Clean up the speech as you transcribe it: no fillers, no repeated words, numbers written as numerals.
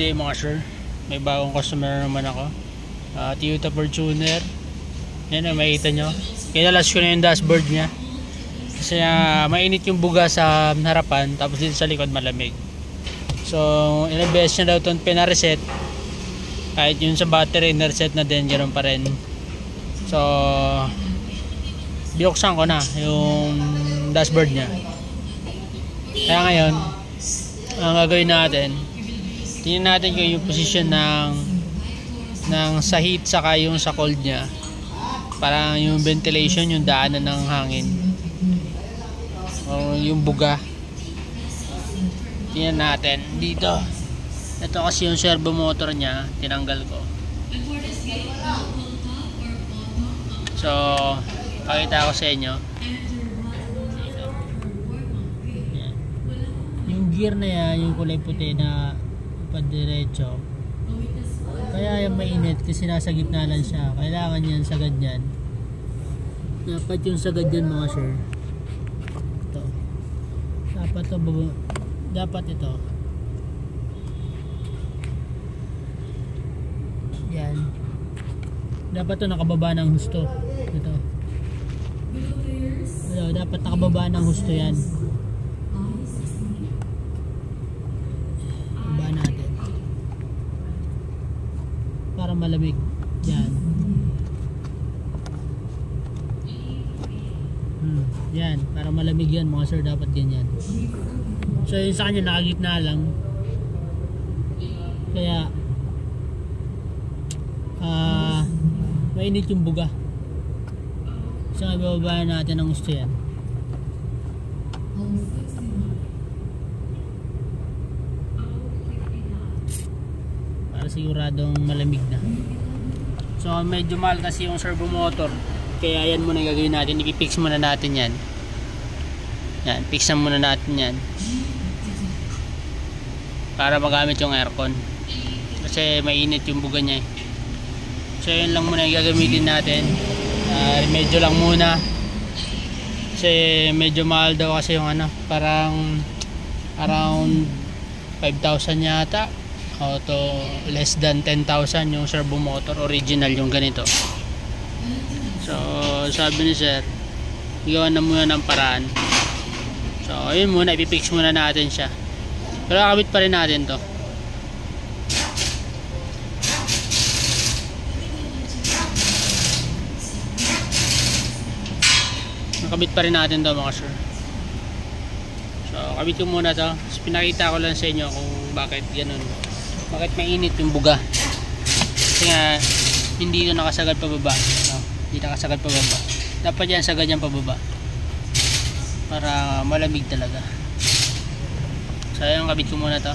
day mga sir, may bagong customer naman ako. Toyota Fortuner. Yan, makita nyo, kinalas ko na yung dashboard nya kasi mainit yung buga sa harapan, tapos dito sa likod malamig. So ilang beses na daw itong pinareset, kahit yung sa battery na-reset na din, ganoon pa rin. So binuksan ko na yung dashboard nya. Kaya ngayon ang gagawin natin, tingnan natin kung yung position ng sa heat saka yung sa cold nya, parang yung ventilation, yung daanan ng hangin o yung buga. Tingnan natin dito. Ito kasi yung servo motor nya, tinanggal ko. So pakita ko sa inyo. Yung gear na yan, yung kulay puti na padiretso, kaya yung mainit kasi nasa gitna lang siya. Kailangan yan sagad yan. Dapat yung sagad yan mga sir. Ito. Dapat ito. Yan. Dapat ito nakababa ng husto. Ito. Dapat nakababa ng husto yan. Para malamig. Yan. Yan, para malamig yan mga sir, dapat ganyan. So yun sa kanya nakagitna lang. Kaya mainit yung buga. So ibababa natin ang gusto yan. Siguradong malamig na. So medyo mahal kasi yung servo motor, kaya yan muna gagawin natin. I-fix muna natin yan. Yan, fixan muna natin yan para magamit yung aircon kasi mainit yung buga nya eh. So yun lang muna yung gagamitin natin. Medyo lang muna kasi medyo mahal daw kasi yung parang around 5,000 yata o to less than 10,000 yung servo motor original yung ganito. So sabi ni sir, igawa na muna ng paraan. So ayun muna, ipipix muna natin siya, pero kakabit pa rin natin to. Nakabit pa rin natin to mga sir. So kabit ko muna to. So, pinakita ko lang sa inyo kung bakit ganun, bakit mainit yung buga. Kasi nga hindi ito nakasagad pababa, no? Hindi nakasagad pababa. Dapat yan sagad yan pababa para malamig talaga. So ayun, kabit ko muna to.